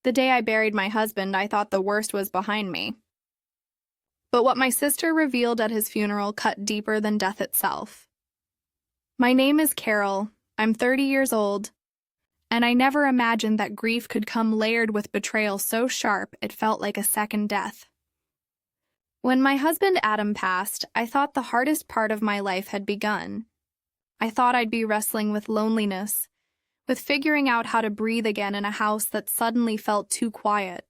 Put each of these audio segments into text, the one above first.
The day I buried my husband, I thought the worst was behind me. But what my sister revealed at his funeral cut deeper than death itself. My name is Carol, I'm 30 years old, and I never imagined that grief could come layered with betrayal so sharp it felt like a second death. When my husband Adam passed, I thought the hardest part of my life had begun. I thought I'd be wrestling with loneliness, with figuring out how to breathe again in a house that suddenly felt too quiet.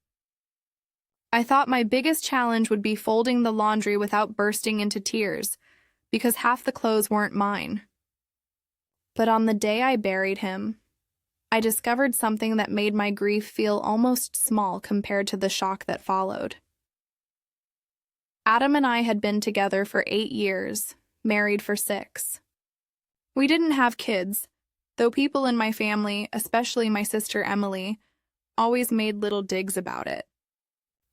I thought my biggest challenge would be folding the laundry without bursting into tears, because half the clothes weren't mine. But on the day I buried him, I discovered something that made my grief feel almost small compared to the shock that followed. Adam and I had been together for 8 years, married for 6. We didn't have kids, though people in my family, especially my sister Emily, always made little digs about it.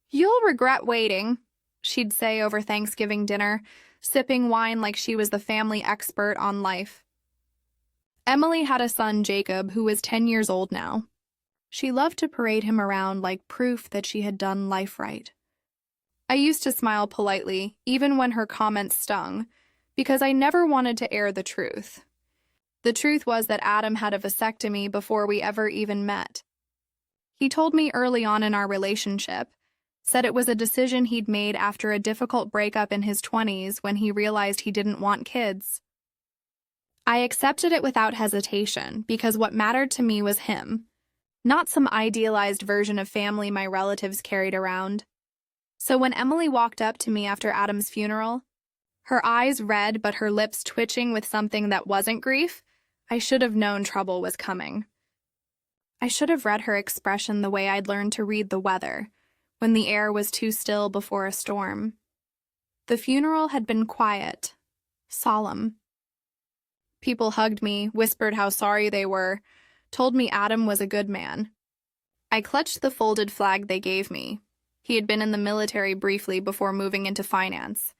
"You'll regret waiting," she'd say over Thanksgiving dinner, sipping wine like she was the family expert on life. Emily had a son, Jacob, who was 10 years old now. She loved to parade him around like proof that she had done life right. I used to smile politely, even when her comments stung, because I never wanted to air the truth. The truth was that Adam had a vasectomy before we ever even met. He told me early on in our relationship, said it was a decision he'd made after a difficult breakup in his 20s when he realized he didn't want kids. I accepted it without hesitation because what mattered to me was him, not some idealized version of family my relatives carried around. So when Emily walked up to me after Adam's funeral, her eyes red but her lips twitching with something that wasn't grief, I should have known trouble was coming. I should have read her expression the way I'd learned to read the weather, when the air was too still before a storm. The funeral had been quiet, solemn. People hugged me, whispered how sorry they were, told me Adam was a good man. I clutched the folded flag they gave me. He had been in the military briefly before moving into finance,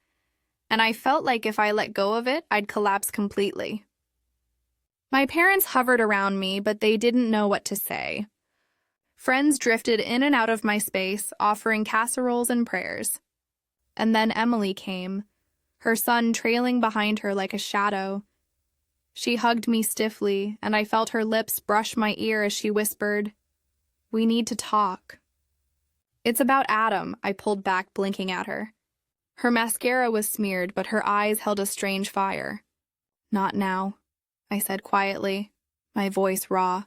and I felt like if I let go of it, I'd collapse completely. My parents hovered around me, but they didn't know what to say. Friends drifted in and out of my space, offering casseroles and prayers. And then Emily came, her son trailing behind her like a shadow. She hugged me stiffly, and I felt her lips brush my ear as she whispered, "We need to talk." "It's about Adam," I pulled back, blinking at her. Her mascara was smeared, but her eyes held a strange fire. "Not now," I said quietly, my voice raw.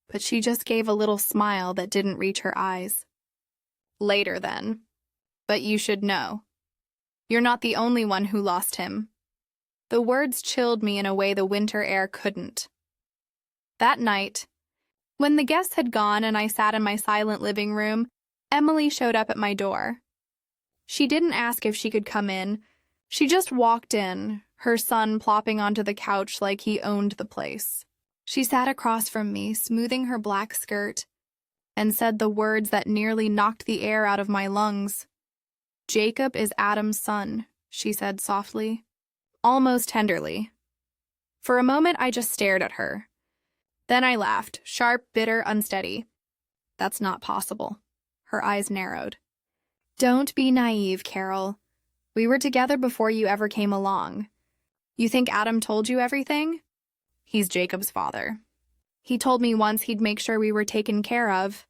But she just gave a little smile that didn't reach her eyes. "Later, then. But you should know. You're not the only one who lost him." The words chilled me in a way the winter air couldn't. That night, when the guests had gone and I sat in my silent living room, Emily showed up at my door. She didn't ask if she could come in. She just walked in, her son plopping onto the couch like he owned the place. She sat across from me, smoothing her black skirt, and said the words that nearly knocked the air out of my lungs. "Jacob is Adam's son," she said softly, almost tenderly. For a moment, I just stared at her. Then I laughed, sharp, bitter, unsteady. "That's not possible." Her eyes narrowed. "Don't be naive, Carol. We were together before you ever came along. You think Adam told you everything? He's Jacob's father. He told me once he'd make sure we were taken care of.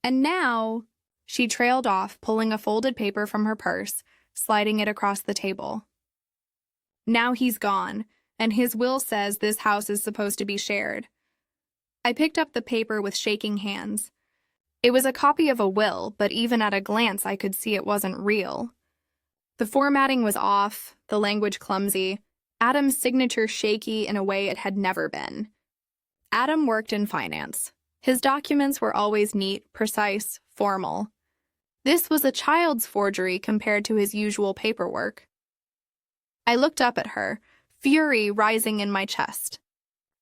And now," she trailed off, pulling a folded paper from her purse, sliding it across the table. "Now he's gone, and his will says this house is supposed to be shared." I picked up the paper with shaking hands. It was a copy of a will, but even at a glance I could see it wasn't real. The formatting was off, the language clumsy, Adam's signature shaky in a way it had never been. Adam worked in finance. His documents were always neat, precise, formal. This was a child's forgery compared to his usual paperwork. I looked up at her, fury rising in my chest.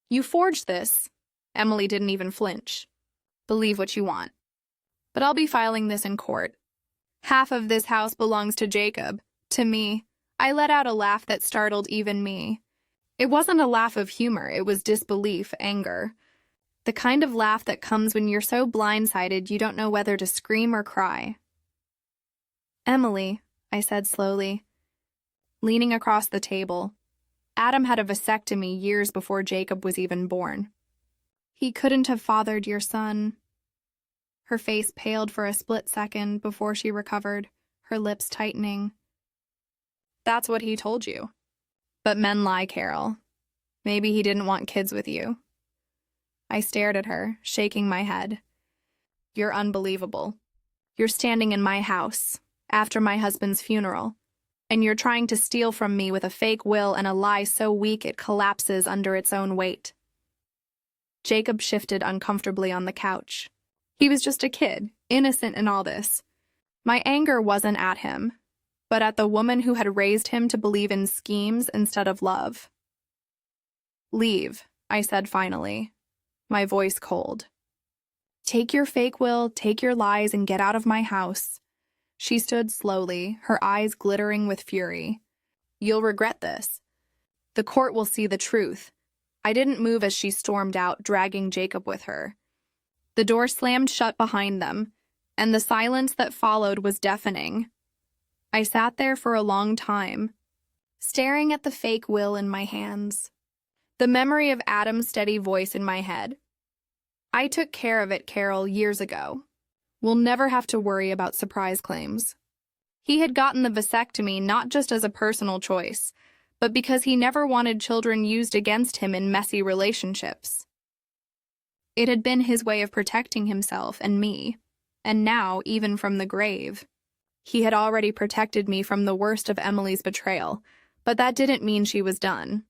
"You forged this." Emily didn't even flinch. "Believe what you want. But I'll be filing this in court. Half of this house belongs to Jacob, to me." I let out a laugh that startled even me. It wasn't a laugh of humor, it was disbelief, anger. The kind of laugh that comes when you're so blindsided you don't know whether to scream or cry. "Emily," I said slowly, leaning across the table. Adam had a vasectomy years before Jacob was even born. He couldn't have fathered your son. Her face paled for a split second before she recovered, her lips tightening. "That's what he told you. But men lie, Carol. Maybe he didn't want kids with you." I stared at her, shaking my head. "You're unbelievable. You're standing in my house, after my husband's funeral, and you're trying to steal from me with a fake will and a lie so weak it collapses under its own weight." Jacob shifted uncomfortably on the couch. He was just a kid, innocent in all this. My anger wasn't at him, but at the woman who had raised him to believe in schemes instead of love. "Leave," I said finally, my voice cold. "Take your fake will, take your lies, and get out of my house." She stood slowly, her eyes glittering with fury. "You'll regret this. The court will see the truth." I didn't move as she stormed out, dragging Jacob with her. The door slammed shut behind them, and the silence that followed was deafening. I sat there for a long time, staring at the fake will in my hands, the memory of Adam's steady voice in my head. "I took care of it, Carol, years ago. We'll never have to worry about surprise claims." He had gotten the vasectomy not just as a personal choice, but because he never wanted children used against him in messy relationships. It had been his way of protecting himself and me, and now, even from the grave. He had already protected me from the worst of Emily's betrayal, but that didn't mean she was done.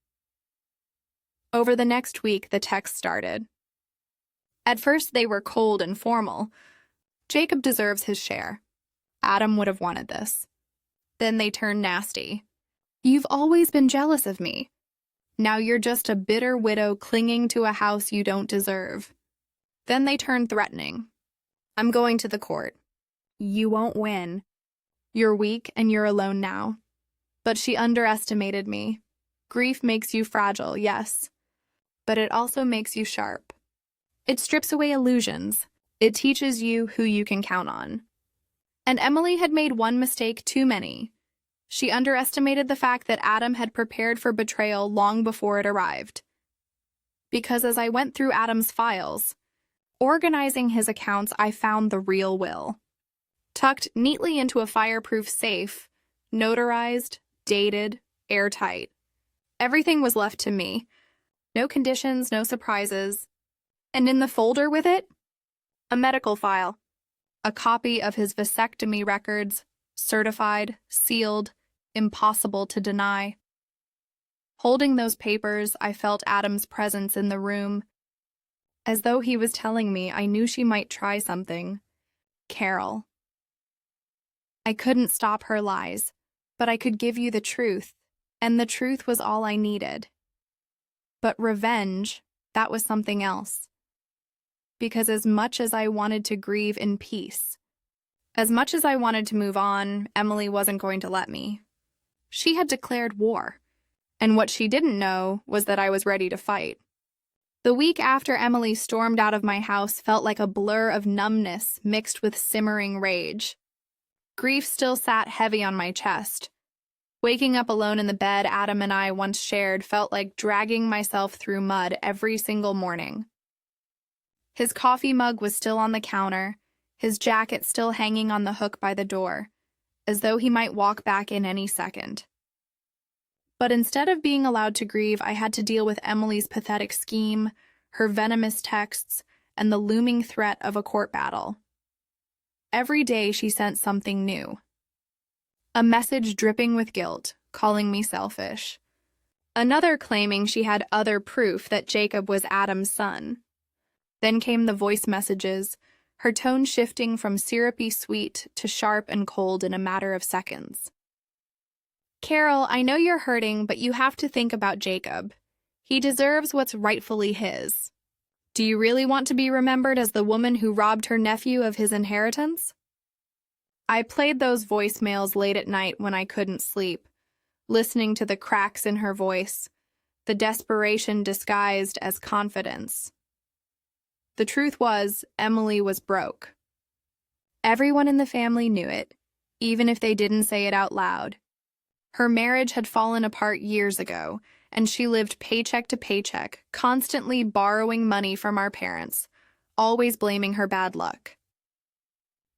Over the next week, the texts started. At first, they were cold and formal. "Jacob deserves his share. Adam would have wanted this." Then they turned nasty. "You've always been jealous of me. Now you're just a bitter widow clinging to a house you don't deserve." Then they turned threatening. "I'm going to the court. You won't win. You're weak and you're alone now." But she underestimated me. Grief makes you fragile, yes, but it also makes you sharp. It strips away illusions. It teaches you who you can count on. And Emily had made one mistake too many. She underestimated the fact that Adam had prepared for betrayal long before it arrived. Because as I went through Adam's files, organizing his accounts, I found the real will. Tucked neatly into a fireproof safe, notarized, dated, airtight. Everything was left to me. No conditions, no surprises. And in the folder with it, a medical file. A copy of his vasectomy records, certified, sealed, impossible to deny. Holding those papers, I felt Adam's presence in the room. As though he was telling me I knew she might try something. Carol. I couldn't stop her lies, but I could give you the truth, and the truth was all I needed. But revenge, that was something else. Because as much as I wanted to grieve in peace, as much as I wanted to move on, Emily wasn't going to let me. She had declared war, and what she didn't know was that I was ready to fight. The week after Emily stormed out of my house felt like a blur of numbness mixed with simmering rage. Grief still sat heavy on my chest. Waking up alone in the bed Adam and I once shared felt like dragging myself through mud every single morning. His coffee mug was still on the counter, his jacket still hanging on the hook by the door, as though he might walk back in any second. But instead of being allowed to grieve, I had to deal with Emily's pathetic scheme, her venomous texts, and the looming threat of a court battle. Every day she sent something new. A message dripping with guilt, calling me selfish. Another claiming she had other proof that Jacob was Adam's son. Then came the voice messages, her tone shifting from syrupy sweet to sharp and cold in a matter of seconds. "Carol, I know you're hurting, but you have to think about Jacob. He deserves what's rightfully his. Do you really want to be remembered as the woman who robbed her nephew of his inheritance?" I played those voicemails late at night when I couldn't sleep, listening to the cracks in her voice, the desperation disguised as confidence. The truth was, Emily was broke. Everyone in the family knew it, even if they didn't say it out loud. Her marriage had fallen apart years ago, and she lived paycheck to paycheck, constantly borrowing money from our parents, always blaming her bad luck.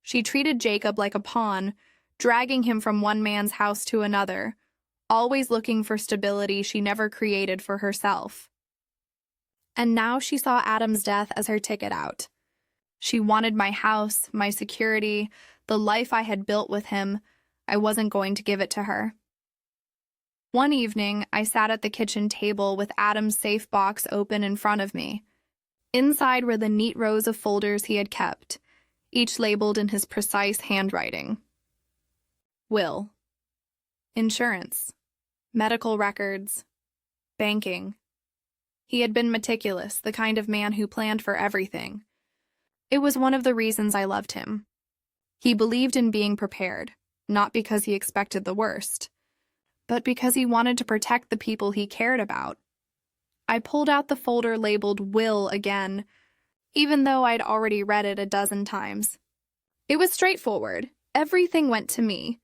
She treated Jacob like a pawn, dragging him from one man's house to another, always looking for stability she never created for herself. And now she saw Adam's death as her ticket out. She wanted my house, my security, the life I had built with him. I wasn't going to give it to her. One evening, I sat at the kitchen table with Adam's safe box open in front of me. Inside were the neat rows of folders he had kept, each labeled in his precise handwriting. Will. Insurance. Medical records. Banking. He had been meticulous, the kind of man who planned for everything. It was one of the reasons I loved him. He believed in being prepared, not because he expected the worst, but because he wanted to protect the people he cared about. I pulled out the folder labeled Will again, even though I'd already read it a dozen times. It was straightforward. Everything went to me.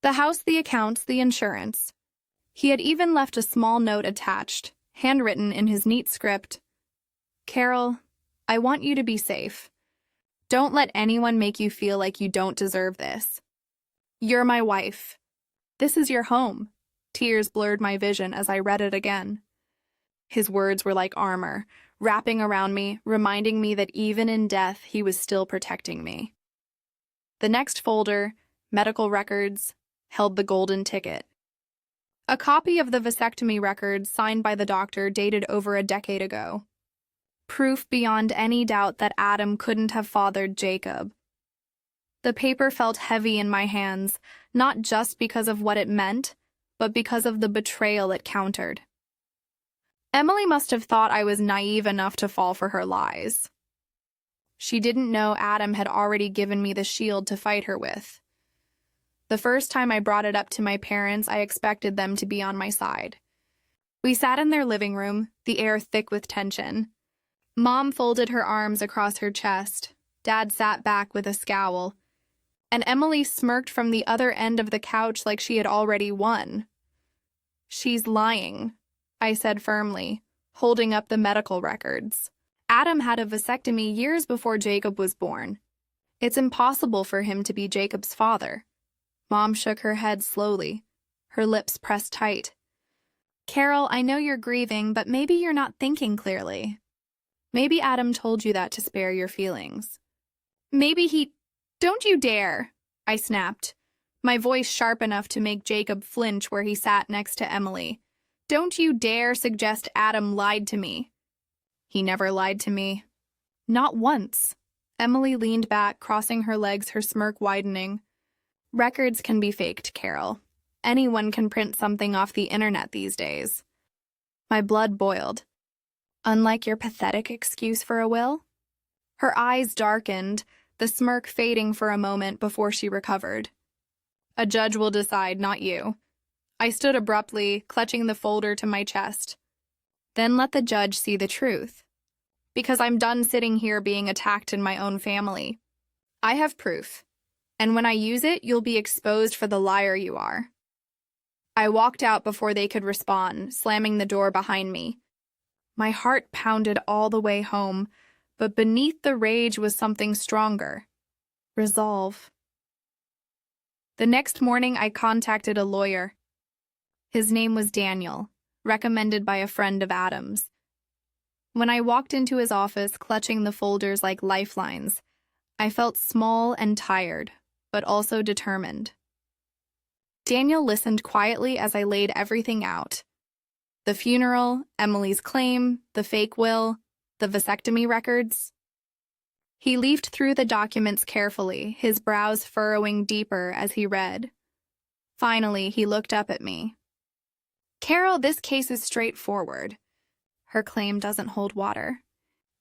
The house, the accounts, the insurance. He had even left a small note attached, handwritten in his neat script. Carol, I want you to be safe. Don't let anyone make you feel like you don't deserve this. You're my wife. This is your home. Tears blurred my vision as I read it again. His words were like armor, wrapping around me, reminding me that even in death, he was still protecting me. The next folder, medical records, held the golden ticket. A copy of the vasectomy records signed by the doctor dated over a decade ago. Proof beyond any doubt that Adam couldn't have fathered Jacob. The paper felt heavy in my hands, not just because of what it meant, but because of the betrayal it countered. Emily must have thought I was naive enough to fall for her lies. She didn't know Adam had already given me the shield to fight her with. The first time I brought it up to my parents, I expected them to be on my side. We sat in their living room, the air thick with tension. Mom folded her arms across her chest. Dad sat back with a scowl. And Emily smirked from the other end of the couch like she had already won. She's lying, I said firmly, holding up the medical records. Adam had a vasectomy years before Jacob was born. It's impossible for him to be Jacob's father. Mom shook her head slowly, her lips pressed tight. Carol, I know you're grieving, but maybe you're not thinking clearly. Maybe Adam told you that to spare your feelings. Maybe he... Don't you dare, I snapped, my voice sharp enough to make Jacob flinch where he sat next to Emily. Don't you dare suggest Adam lied to me. He never lied to me. Not once. Emily leaned back, crossing her legs, her smirk widening. Records can be faked, Carol. Anyone can print something off the internet these days. My blood boiled. Unlike your pathetic excuse for a will? Her eyes darkened, the smirk fading for a moment before she recovered. A judge will decide, not you. I stood abruptly, clutching the folder to my chest. Then let the judge see the truth. Because I'm done sitting here being attacked in my own family. I have proof. And when I use it, you'll be exposed for the liar you are. I walked out before they could respond, slamming the door behind me. My heart pounded all the way home, but beneath the rage was something stronger. Resolve. The next morning, I contacted a lawyer. His name was Daniel, recommended by a friend of Adam's. When I walked into his office, clutching the folders like lifelines, I felt small and tired, but also determined. Daniel listened quietly as I laid everything out. The funeral, Emily's claim, the fake will, the vasectomy records. He leafed through the documents carefully, his brows furrowing deeper as he read. Finally, he looked up at me. Carol, this case is straightforward. Her claim doesn't hold water.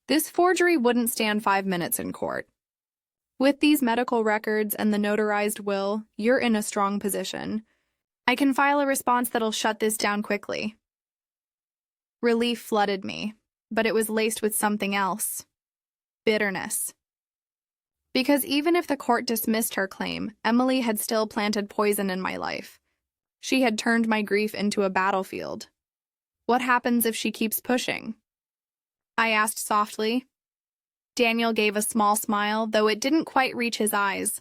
This forgery wouldn't stand 5 minutes in court. With these medical records and the notarized will, you're in a strong position. I can file a response that'll shut this down quickly. Relief flooded me, but it was laced with something else. bitterness. Because even if the court dismissed her claim, Emily had still planted poison in my life. She had turned my grief into a battlefield. What happens if she keeps pushing? I asked softly. Daniel gave a small smile, though it didn't quite reach his eyes.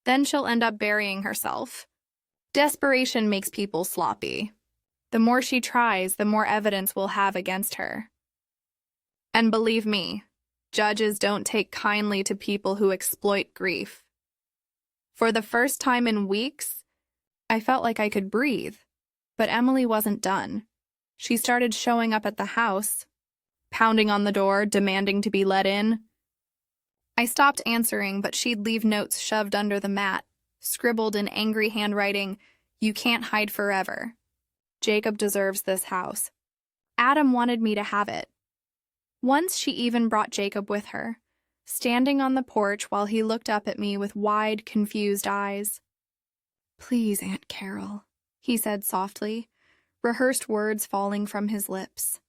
Then she'll end up burying herself. Desperation makes people sloppy. The more she tries, the more evidence we'll have against her. And believe me, judges don't take kindly to people who exploit grief. For the first time in weeks, I felt like I could breathe, but Emily wasn't done. She started showing up at the house, pounding on the door, demanding to be let in. I stopped answering, but she'd leave notes shoved under the mat, scribbled in angry handwriting, "You can't hide forever. Jacob deserves this house. Adam wanted me to have it." Once she even brought Jacob with her, standing on the porch while he looked up at me with wide, confused eyes. "Please, Aunt Carol," he said softly, rehearsed words falling from his lips.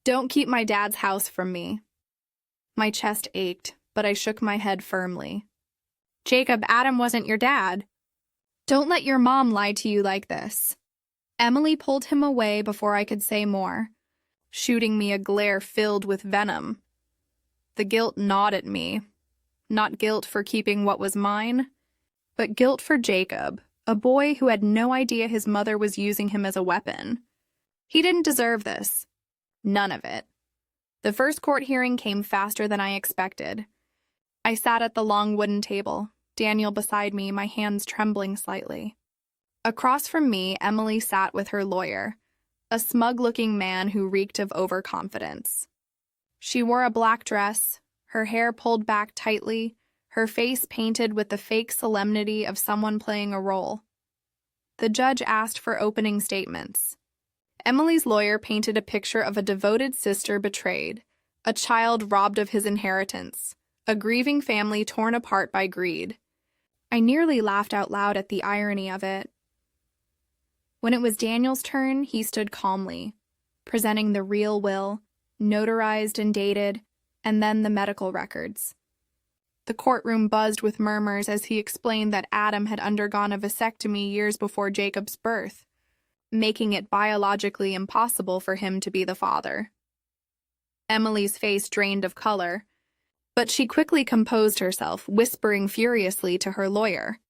"Don't keep my dad's house from me." My chest ached, but I shook my head firmly. "Jacob, Adam wasn't your dad. Don't let your mom lie to you like this." Emily pulled him away before I could say more, shooting me a glare filled with venom. The guilt gnawed at me. Not guilt for keeping what was mine, but guilt for Jacob, a boy who had no idea his mother was using him as a weapon. He didn't deserve this. None of it. The first court hearing came faster than I expected. I sat at the long wooden table, Daniel beside me, my hands trembling slightly. Across from me, Emily sat with her lawyer, a smug-looking man who reeked of overconfidence. She wore a black dress, her hair pulled back tightly, her face painted with the fake solemnity of someone playing a role. The judge asked for opening statements. Emily's lawyer painted a picture of a devoted sister betrayed, a child robbed of his inheritance, a grieving family torn apart by greed. I nearly laughed out loud at the irony of it. When it was Daniel's turn, he stood calmly, presenting the real will, notarized and dated, and then the medical records. The courtroom buzzed with murmurs as he explained that Adam had undergone a vasectomy years before Jacob's birth, making it biologically impossible for him to be the father. Emily's face drained of color, but she quickly composed herself, whispering furiously to her lawyer.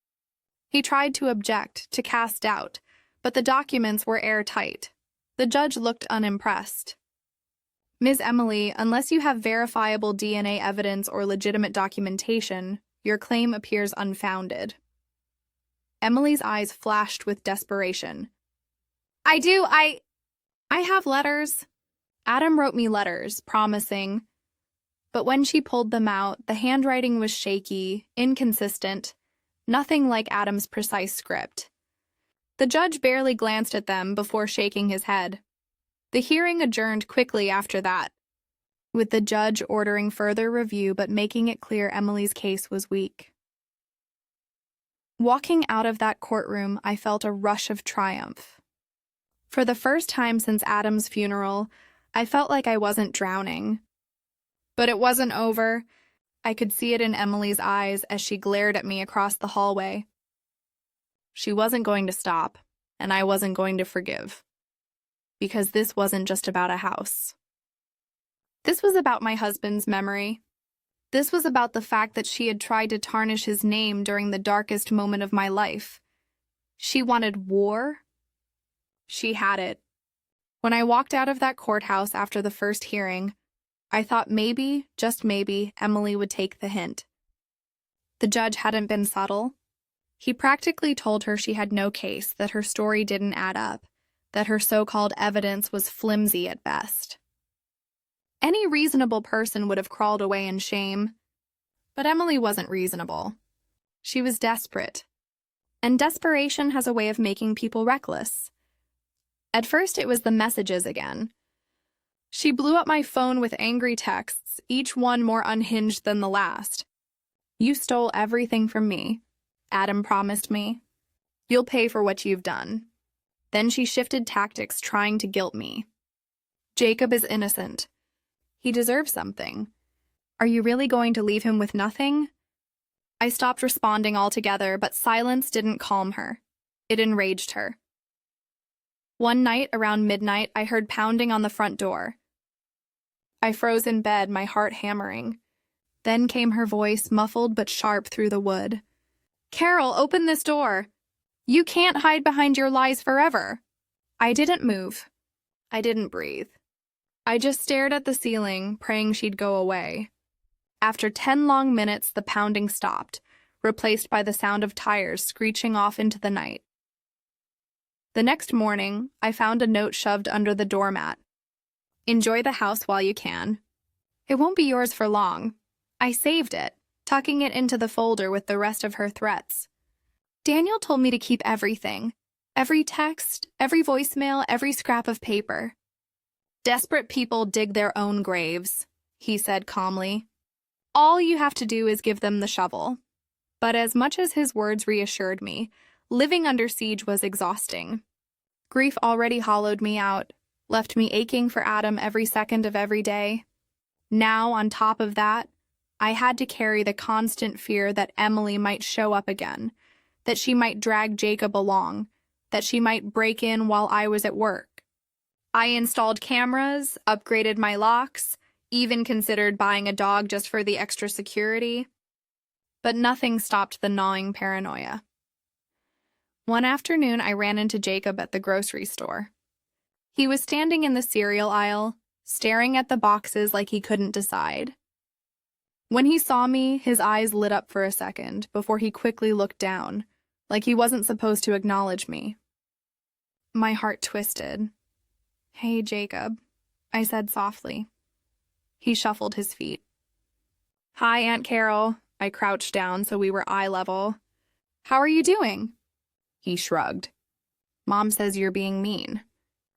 He tried to object, to cast doubt, but the documents were airtight. The judge looked unimpressed. "Ms. Emily, unless you have verifiable DNA evidence or legitimate documentation, your claim appears unfounded." Emily's eyes flashed with desperation. I have letters. Adam wrote me letters, promising. But when she pulled them out, the handwriting was shaky, inconsistent, nothing like Adam's precise script. The judge barely glanced at them before shaking his head. The hearing adjourned quickly after that, with the judge ordering further review but making it clear Emily's case was weak. Walking out of that courtroom, I felt a rush of triumph. For the first time since Adam's funeral, I felt like I wasn't drowning. But it wasn't over. I could see it in Emily's eyes as she glared at me across the hallway. She wasn't going to stop, and I wasn't going to forgive. Because this wasn't just about a house. This was about my husband's memory. This was about the fact that she had tried to tarnish his name during the darkest moment of my life. She wanted war. She had it. When I walked out of that courthouse after the first hearing, I thought maybe, just maybe, Emily would take the hint. The judge hadn't been subtle. He practically told her she had no case, that her story didn't add up, that her so-called evidence was flimsy at best. Any reasonable person would have crawled away in shame. But Emily wasn't reasonable. She was desperate. And desperation has a way of making people reckless. At first, it was the messages again. She blew up my phone with angry texts, each one more unhinged than the last. "You stole everything from me," Adam promised me. "You'll pay for what you've done." Then she shifted tactics, trying to guilt me. "Jacob is innocent. He deserves something. Are you really going to leave him with nothing? I stopped responding altogether, but silence didn't calm her. It enraged her. One night, around midnight, I heard pounding on the front door. I froze in bed, my heart hammering. Then came her voice, muffled but sharp through the wood. "Carol, open this door! You can't hide behind your lies forever!" I didn't move. I didn't breathe. I just stared at the ceiling, praying she'd go away. After 10 long minutes, the pounding stopped, replaced by the sound of tires screeching off into the night. The next morning, I found a note shoved under the doormat. "Enjoy the house while you can. It won't be yours for long." I saved it, tucking it into the folder with the rest of her threats. Daniel told me to keep everything. Every text, every voicemail, every scrap of paper. "Desperate people dig their own graves," he said calmly. "All you have to do is give them the shovel." But as much as his words reassured me, living under siege was exhausting. Grief already hollowed me out, left me aching for Adam every second of every day. Now, on top of that, I had to carry the constant fear that Emily might show up again, that she might drag Jacob along, that she might break in while I was at work. I installed cameras, upgraded my locks, even considered buying a dog just for the extra security. But nothing stopped the gnawing paranoia. One afternoon, I ran into Jacob at the grocery store. He was standing in the cereal aisle, staring at the boxes like he couldn't decide. When he saw me, his eyes lit up for a second before he quickly looked down, like he wasn't supposed to acknowledge me. My heart twisted. "Hey, Jacob," I said softly. He shuffled his feet. "Hi, Aunt Carol." I crouched down so we were eye level. "How are you doing?" He shrugged. "Mom says you're being mean.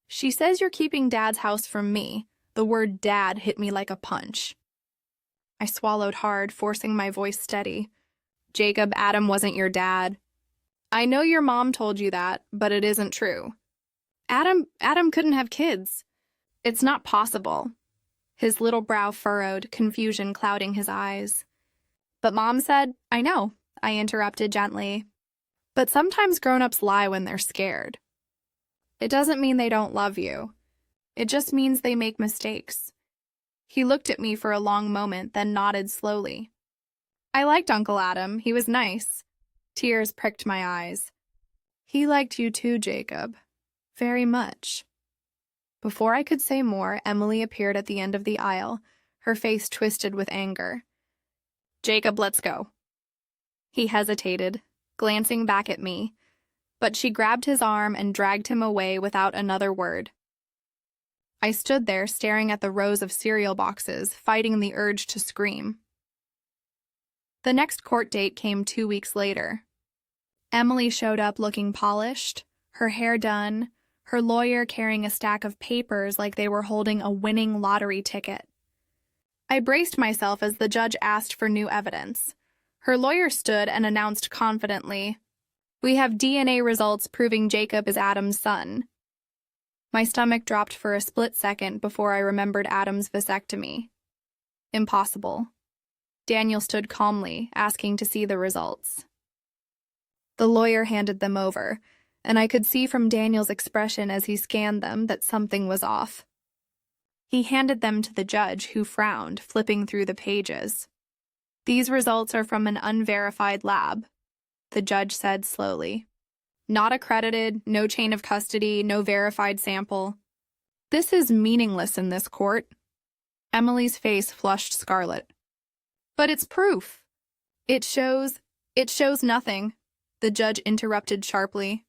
She says you're keeping Dad's house from me." The word Dad hit me like a punch. I swallowed hard, forcing my voice steady. "Jacob, Adam wasn't your dad. I know your mom told you that, but it isn't true. Adam couldn't have kids. It's not possible." His little brow furrowed, confusion clouding his eyes. "But Mom said—" "I know," I interrupted gently. "But sometimes grown-ups lie when they're scared. It doesn't mean they don't love you. It just means they make mistakes." He looked at me for a long moment, then nodded slowly. "I liked Uncle Adam. He was nice." Tears pricked my eyes. "He liked you too, Jacob. Very much." Before I could say more, Emily appeared at the end of the aisle, her face twisted with anger. "Jacob, let's go." He hesitated, glancing back at me, but she grabbed his arm and dragged him away without another word. I stood there staring at the rows of cereal boxes, fighting the urge to scream. The next court date came 2 weeks later. Emily showed up looking polished, her hair done, her lawyer carrying a stack of papers like they were holding a winning lottery ticket. I braced myself as the judge asked for new evidence. Her lawyer stood and announced confidently, "We have DNA results proving Jacob is Adam's son." My stomach dropped for a split second before I remembered Adam's vasectomy. Impossible. Daniel stood calmly, asking to see the results. The lawyer handed them over, and I could see from Daniel's expression as he scanned them that something was off. He handed them to the judge, who frowned, flipping through the pages. "These results are from an unverified lab," the judge said slowly. "Not accredited, no chain of custody, no verified sample. This is meaningless in this court." Emily's face flushed scarlet. "But it's proof." It shows nothing," the judge interrupted sharply.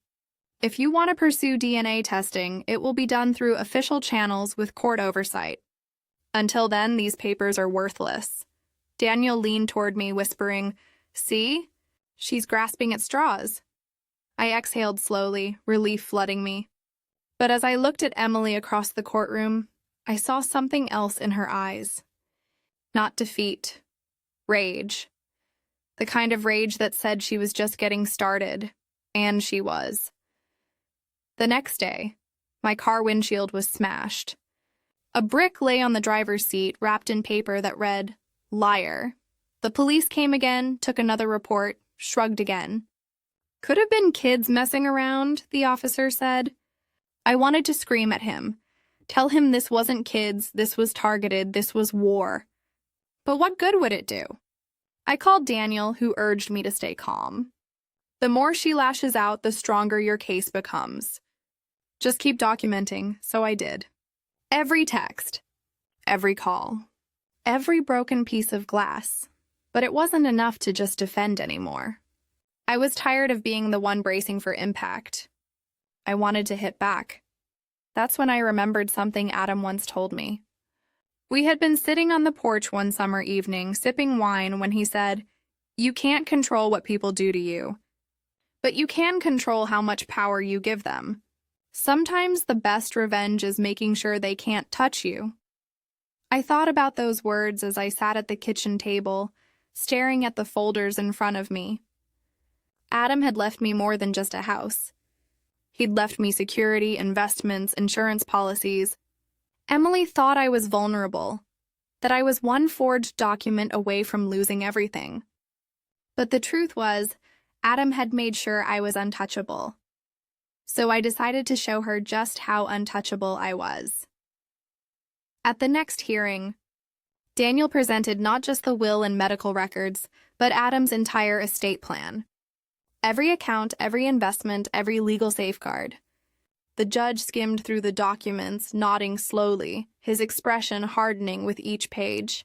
"If you want to pursue DNA testing, it will be done through official channels with court oversight. Until then, these papers are worthless." Daniel leaned toward me, whispering, "See? She's grasping at straws." I exhaled slowly, relief flooding me. But as I looked at Emily across the courtroom, I saw something else in her eyes. Not defeat. Rage. The kind of rage that said she was just getting started. And she was. The next day, my car windshield was smashed. A brick lay on the driver's seat, wrapped in paper that read, Liar. The police came again, took another report, shrugged again. Could have been kids messing around, the officer said. I wanted to scream at him. Tell him this wasn't kids, this was targeted, this was war. But what good would it do? I called Daniel, who urged me to stay calm. The more she lashes out, the stronger your case becomes. Just keep documenting, so I did. Every text, every call, every broken piece of glass. But it wasn't enough to just defend anymore. I was tired of being the one bracing for impact. I wanted to hit back. That's when I remembered something Adam once told me. We had been sitting on the porch one summer evening, sipping wine, when he said, "You can't control what people do to you, but you can control how much power you give them. Sometimes the best revenge is making sure they can't touch you." I thought about those words as I sat at the kitchen table, staring at the folders in front of me. Adam had left me more than just a house. He'd left me security, investments, insurance policies. Emily thought I was vulnerable, that I was one forged document away from losing everything. But the truth was, Adam had made sure I was untouchable. So I decided to show her just how untouchable I was. At the next hearing, Daniel presented not just the will and medical records, but Adam's entire estate plan. Every account, every investment, every legal safeguard. The judge skimmed through the documents, nodding slowly, his expression hardening with each page.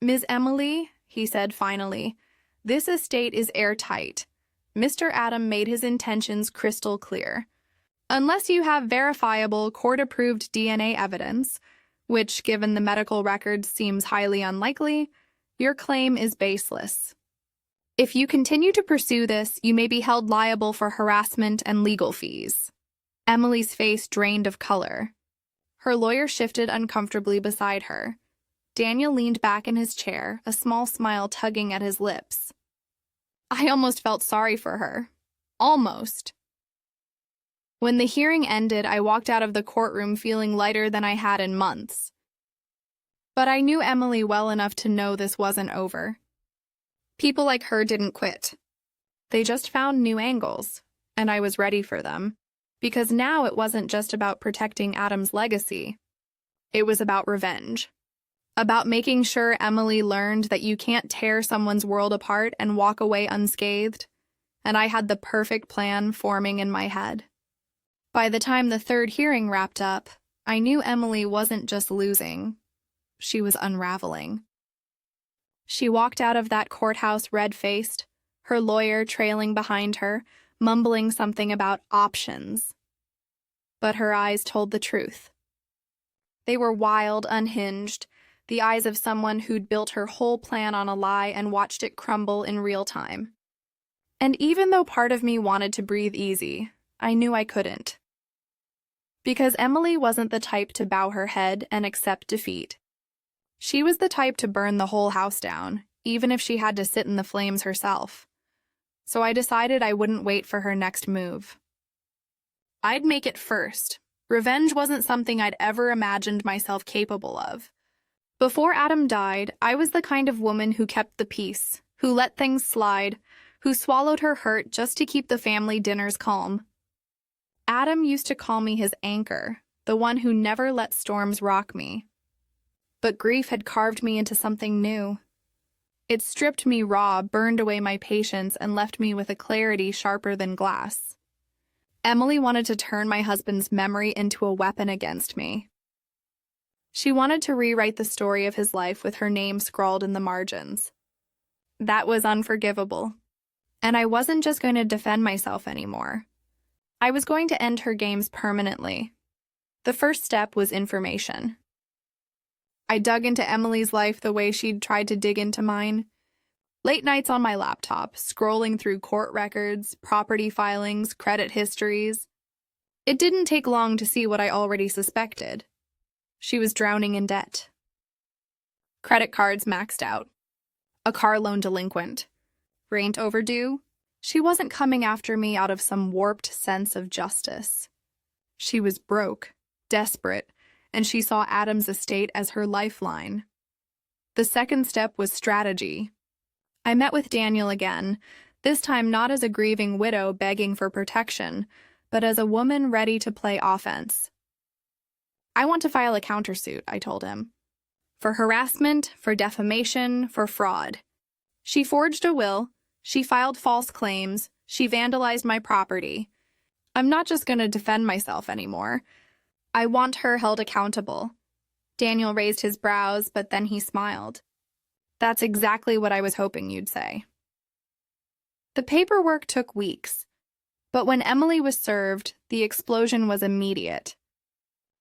"Ms. Emily," he said finally, "this estate is airtight. Mr. Adam made his intentions crystal clear. Unless you have verifiable, court-approved DNA evidence, which, given the medical records, seems highly unlikely, your claim is baseless. If you continue to pursue this, you may be held liable for harassment and legal fees." Emily's face drained of color. Her lawyer shifted uncomfortably beside her. Daniel leaned back in his chair, a small smile tugging at his lips. I almost felt sorry for her. Almost. When the hearing ended, I walked out of the courtroom feeling lighter than I had in months. But I knew Emily well enough to know this wasn't over. People like her didn't quit. They just found new angles, and I was ready for them. Because now it wasn't just about protecting Adam's legacy. It was about revenge. About making sure Emily learned that you can't tear someone's world apart and walk away unscathed. And I had the perfect plan forming in my head. By the time the third hearing wrapped up, I knew Emily wasn't just losing. She was unraveling. She walked out of that courthouse red-faced, her lawyer trailing behind her, mumbling something about options. But her eyes told the truth. They were wild, unhinged, the eyes of someone who'd built her whole plan on a lie and watched it crumble in real time. And even though part of me wanted to breathe easy, I knew I couldn't. Because Emily wasn't the type to bow her head and accept defeat. She was the type to burn the whole house down, even if she had to sit in the flames herself. So I decided I wouldn't wait for her next move. I'd make it first. Revenge wasn't something I'd ever imagined myself capable of. Before Adam died, I was the kind of woman who kept the peace, who let things slide, who swallowed her hurt just to keep the family dinners calm. Adam used to call me his anchor, the one who never let storms rock me. But grief had carved me into something new. It stripped me raw, burned away my patience, and left me with a clarity sharper than glass. Emily wanted to turn my husband's memory into a weapon against me. She wanted to rewrite the story of his life with her name scrawled in the margins. That was unforgivable. And I wasn't just going to defend myself anymore. I was going to end her games permanently. The first step was information. I dug into Emily's life the way she'd tried to dig into mine. Late nights on my laptop, scrolling through court records, property filings, credit histories. It didn't take long to see what I already suspected. She was drowning in debt. Credit cards maxed out. A car loan delinquent. Rent overdue. She wasn't coming after me out of some warped sense of justice. She was broke, desperate, and she saw Adam's estate as her lifeline. The second step was strategy. I met with Daniel again, this time not as a grieving widow begging for protection, but as a woman ready to play offense. I want to file a countersuit, I told him. For harassment, for defamation, for fraud. She forged a will, she filed false claims, she vandalized my property. I'm not just going to defend myself anymore. I want her held accountable. Daniel raised his brows, but then he smiled. That's exactly what I was hoping you'd say. The paperwork took weeks, but when Emily was served, the explosion was immediate.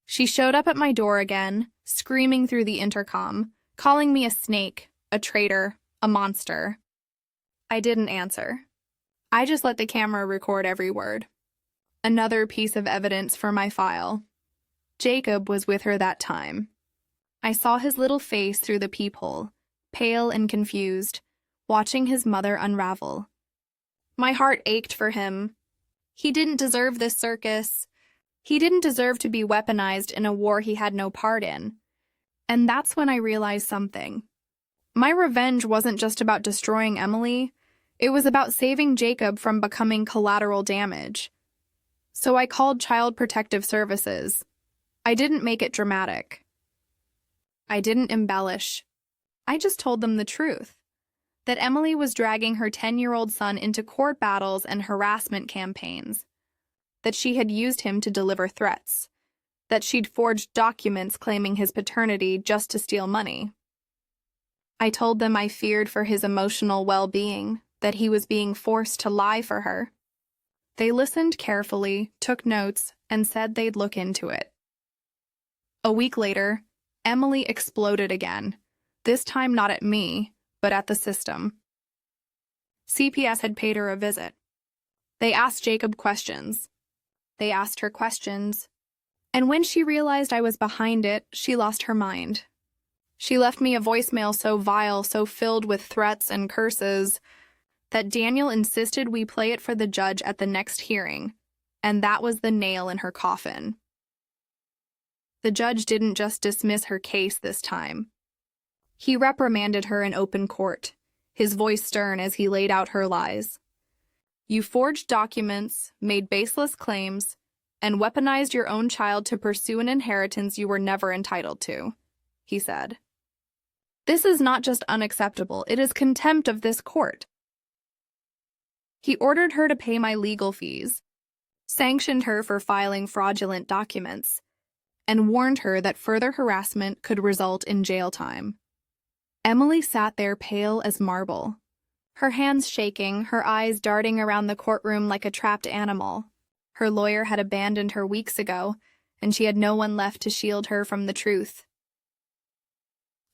She showed up at my door again, screaming through the intercom, calling me a snake, a traitor, a monster. I didn't answer. I just let the camera record every word. Another piece of evidence for my file. Jacob was with her that time. I saw his little face through the peephole, pale and confused, watching his mother unravel. My heart ached for him. He didn't deserve this circus. He didn't deserve to be weaponized in a war he had no part in. And that's when I realized something. My revenge wasn't just about destroying Emily. It was about saving Jacob from becoming collateral damage. So I called Child Protective Services. I didn't make it dramatic. I didn't embellish. I just told them the truth. That Emily was dragging her 10-year-old son into court battles and harassment campaigns. That she had used him to deliver threats. That she'd forged documents claiming his paternity just to steal money. I told them I feared for his emotional well-being, that he was being forced to lie for her. They listened carefully, took notes, and said they'd look into it. A week later, Emily exploded again, this time not at me, but at the system. CPS had paid her a visit. They asked Jacob questions. They asked her questions. And when she realized I was behind it, she lost her mind. She left me a voicemail so vile, so filled with threats and curses, that Daniel insisted we play it for the judge at the next hearing, and that was the nail in her coffin. The judge didn't just dismiss her case this time. He reprimanded her in open court, his voice stern as he laid out her lies. You forged documents, made baseless claims, and weaponized your own child to pursue an inheritance you were never entitled to, he said. This is not just unacceptable, it is contempt of this court. He ordered her to pay my legal fees, sanctioned her for filing fraudulent documents, and warned her that further harassment could result in jail time. Emily sat there pale as marble, her hands shaking, her eyes darting around the courtroom like a trapped animal. Her lawyer had abandoned her weeks ago, and she had no one left to shield her from the truth.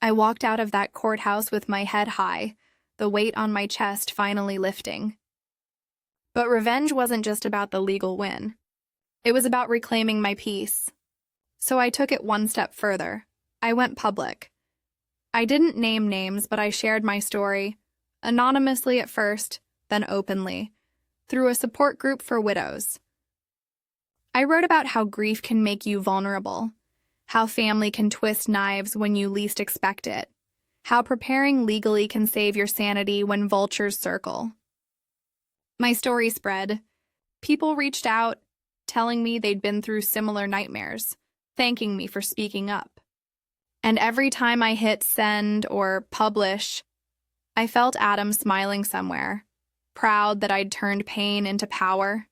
I walked out of that courthouse with my head high, the weight on my chest finally lifting. But revenge wasn't just about the legal win. It was about reclaiming my peace. So I took it one step further. I went public. I didn't name names, but I shared my story, anonymously at first, then openly, through a support group for widows. I wrote about how grief can make you vulnerable, how family can twist knives when you least expect it, how preparing legally can save your sanity when vultures circle. My story spread. People reached out, telling me they'd been through similar nightmares, thanking me for speaking up. And every time I hit send or publish, I felt Adam smiling somewhere, proud that I'd turned pain into power.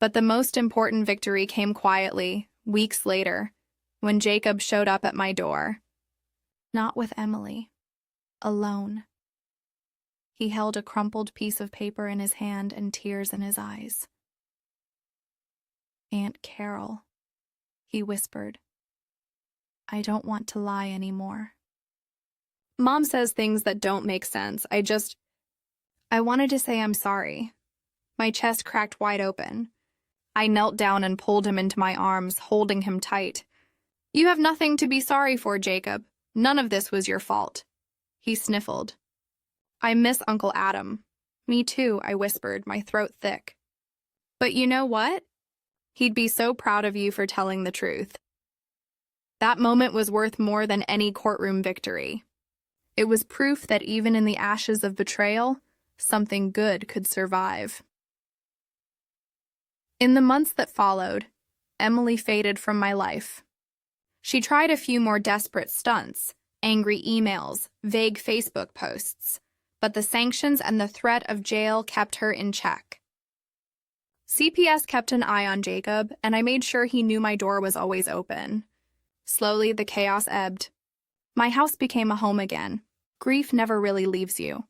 But the most important victory came quietly, weeks later, when Jacob showed up at my door. Not with Emily. Alone. He held a crumpled piece of paper in his hand and tears in his eyes. Aunt Carol, he whispered. I don't want to lie anymore. Mom says things that don't make sense. I wanted to say I'm sorry. My chest cracked wide open. I knelt down and pulled him into my arms, holding him tight. You have nothing to be sorry for, Jacob. None of this was your fault. He sniffled. I miss Uncle Adam. Me too, I whispered, my throat thick. But you know what? He'd be so proud of you for telling the truth. That moment was worth more than any courtroom victory. It was proof that even in the ashes of betrayal, something good could survive. In the months that followed, Emily faded from my life. She tried a few more desperate stunts, angry emails, vague Facebook posts, but the sanctions and the threat of jail kept her in check. CPS kept an eye on Jacob, and I made sure he knew my door was always open. Slowly, the chaos ebbed. My house became a home again. Grief never really leaves you.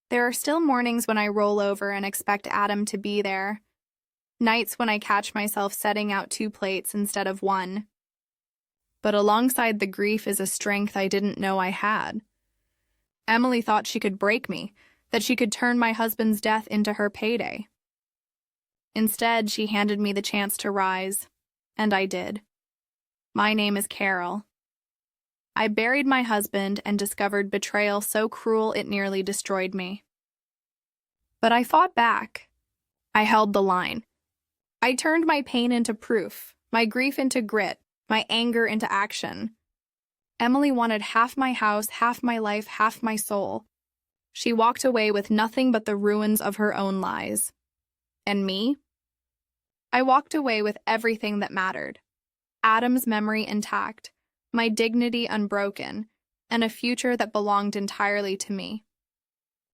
There are still mornings when I roll over and expect Adam to be there. Nights when I catch myself setting out 2 plates instead of 1. But alongside the grief is a strength I didn't know I had. Emily thought she could break me, that she could turn my husband's death into her payday. Instead, she handed me the chance to rise, and I did. My name is Carol. I buried my husband and discovered betrayal so cruel it nearly destroyed me. But I fought back. I held the line. I turned my pain into proof, my grief into grit, my anger into action. Emily wanted half my house, half my life, half my soul. She walked away with nothing but the ruins of her own lies. And me? I walked away with everything that mattered. Adam's memory intact, my dignity unbroken, and a future that belonged entirely to me.